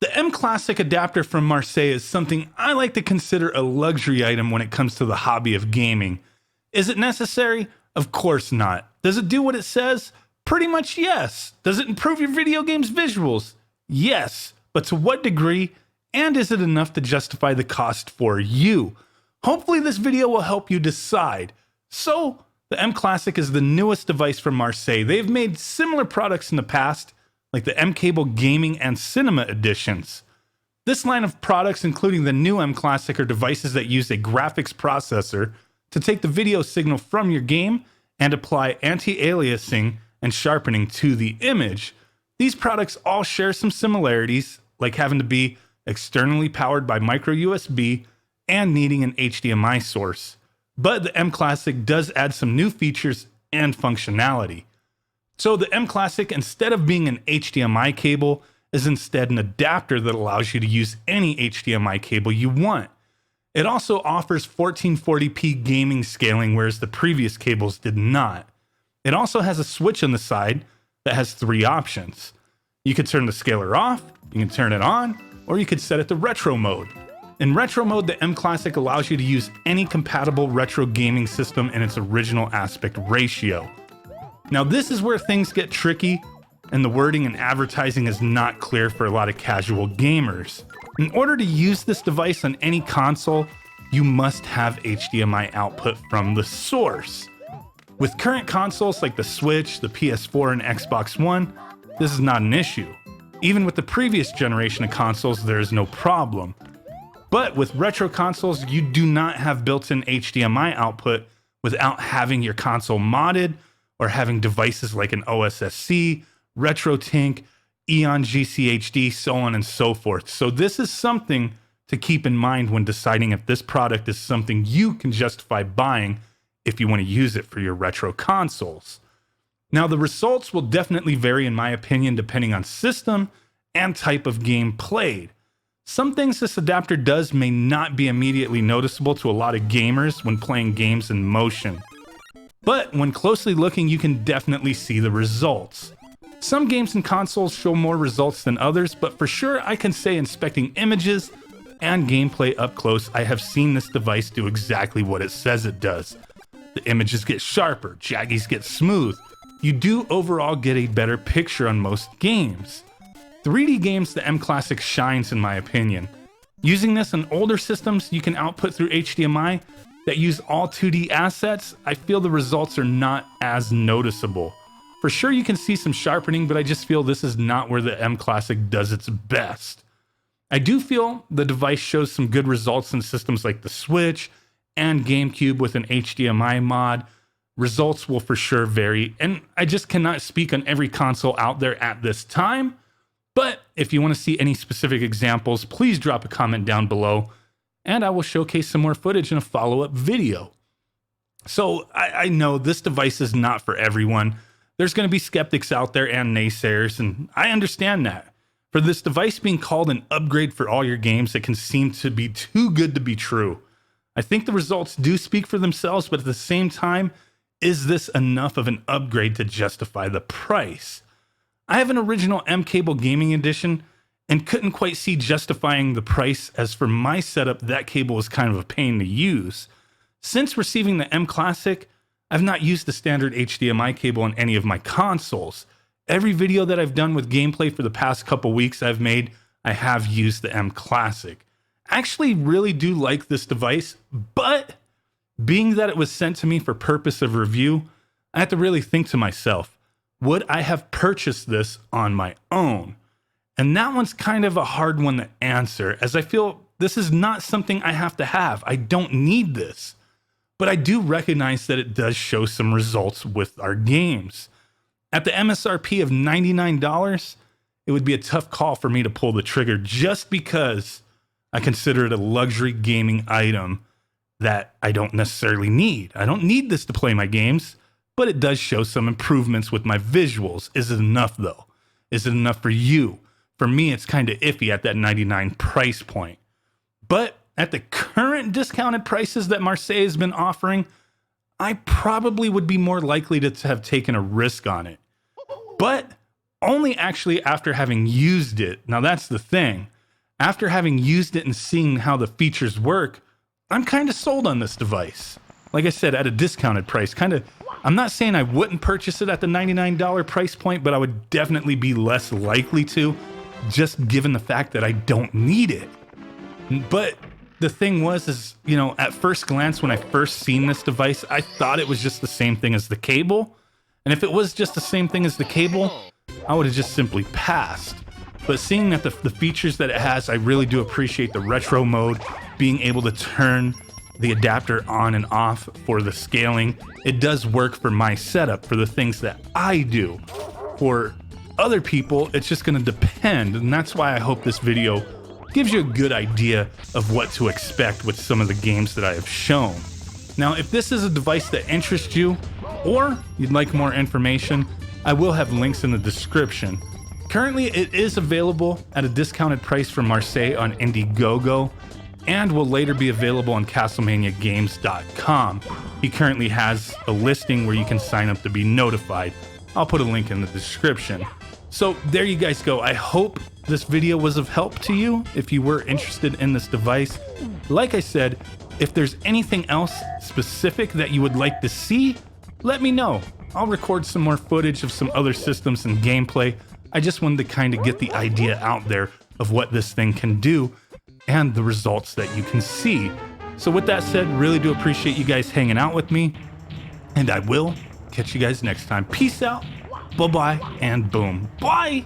The MClassic adapter from Marseille is something I like to consider a luxury item when it comes to the hobby of gaming. Is it necessary? Of course not. Does it do what it says? Pretty much yes. Does it improve your video game's visuals? Yes. But to what degree? And is it enough to justify the cost for you? Hopefully this video will help you decide. So, the MClassic is the newest device from Marseille. They've made similar products in the past, like the M-Cable Gaming and Cinema editions. This line of products, including the new MClassic, are devices that use a graphics processor to take the video signal from your game and apply anti-aliasing and sharpening to the image. These products all share some similarities, like having to be externally powered by micro USB and needing an HDMI source. But the MClassic does add some new features and functionality. So the MClassic, instead of being an HDMI cable, is instead an adapter that allows you to use any HDMI cable you want. It also offers 1440p gaming scaling, whereas the previous cables did not. It also has a switch on the side that has 3 options. You could turn the scaler off, you can turn it on, or you could set it to retro mode. In retro mode, the MClassic allows you to use any compatible retro gaming system in its original aspect ratio. Now this is where things get tricky, and the wording and advertising is not clear for a lot of casual gamers. In order to use this device on any console, you must have HDMI output from the source. With current consoles like the Switch, the PS4, and Xbox One, this is not an issue. Even with the previous generation of consoles, there is no problem. But with retro consoles, you do not have built-in HDMI output without having your console modded or having devices like an OSSC, RetroTink, Eon GCHD, so on and so forth. So this is something to keep in mind when deciding if this product is something you can justify buying if you want to use it for your retro consoles. Now the results will definitely vary in my opinion depending on system and type of game played. Some things this adapter does may not be immediately noticeable to a lot of gamers when playing games in motion. But when closely looking, you can definitely see the results. Some games and consoles show more results than others, but for sure I can say inspecting images and gameplay up close, I have seen this device do exactly what it says it does. The images get sharper, jaggies get smooth. You do overall get a better picture on most games. 3D games, the MClassic shines in my opinion. Using this on older systems you can output through HDMI that use all 2D assets, I feel the results are not as noticeable. For sure you can see some sharpening, but I just feel this is not where the MClassic does its best. I do feel the device shows some good results in systems like the Switch and GameCube with an HDMI mod. Results will for sure vary, and I just cannot speak on every console out there at this time. But if you want to see any specific examples, please drop a comment down below, and I will showcase some more footage in a follow-up video. So I know this device is not for everyone. There's going to be skeptics out there and naysayers, and I understand that. For this device being called an upgrade for all your games, it can seem to be too good to be true. I think the results do speak for themselves, but at the same time, is this enough of an upgrade to justify the price? I have an original M-Cable Gaming Edition and couldn't quite see justifying the price, as for my setup that cable was kind of a pain to use. Since receiving the MClassic, I've not used the standard HDMI cable on any of my consoles. Every video that I've done with gameplay for the past couple weeks I have used the MClassic. I actually really do like this device, but being that it was sent to me for purpose of review, I have to really think to myself, would I have purchased this on my own? And that one's kind of a hard one to answer, as I feel this is not something I have to have. I don't need this. But I do recognize that it does show some results with our games. At the MSRP of $99, it would be a tough call for me to pull the trigger just because I consider it a luxury gaming item that I don't necessarily need. I don't need this to play my games, but it does show some improvements with my visuals. Is it enough though? Is it enough for you? For me, it's kind of iffy at that $99 price point. But at the current discounted prices that Marseille has been offering, I probably would be more likely to have taken a risk on it. But only actually after having used it. Now that's the thing. After having used it and seeing how the features work, I'm kind of sold on this device. Like I said, at a discounted price. I'm not saying I wouldn't purchase it at the $99 price point, but I would definitely be less likely to, just given the fact that I don't need it. But the thing was, you know, at first glance, when I first seen this device, I thought it was just the same thing as the cable. And if it was just the same thing as the cable, I would have just simply passed. But seeing that the features that it has, I really do appreciate the retro mode, being able to turn the adapter on and off for the scaling. It does work for my setup, for the things that I do. For other people, it's just gonna depend, and that's why I hope this video gives you a good idea of what to expect with some of the games that I have shown. Now, if this is a device that interests you, or you'd like more information, I will have links in the description. Currently, it is available at a discounted price from Marseille on Indiegogo, and will later be available on CastlemaniaGames.com. He currently has a listing where you can sign up to be notified. I'll put a link in the description. So there you guys go. I hope this video was of help to you if you were interested in this device. Like I said, if there's anything else specific that you would like to see, let me know. I'll record some more footage of some other systems and gameplay. I just wanted to kind of get the idea out there of what this thing can do and the results that you can see. So with that said, really do appreciate you guys hanging out with me, and I will catch you guys next time. Peace out, bye-bye, and boom. Bye!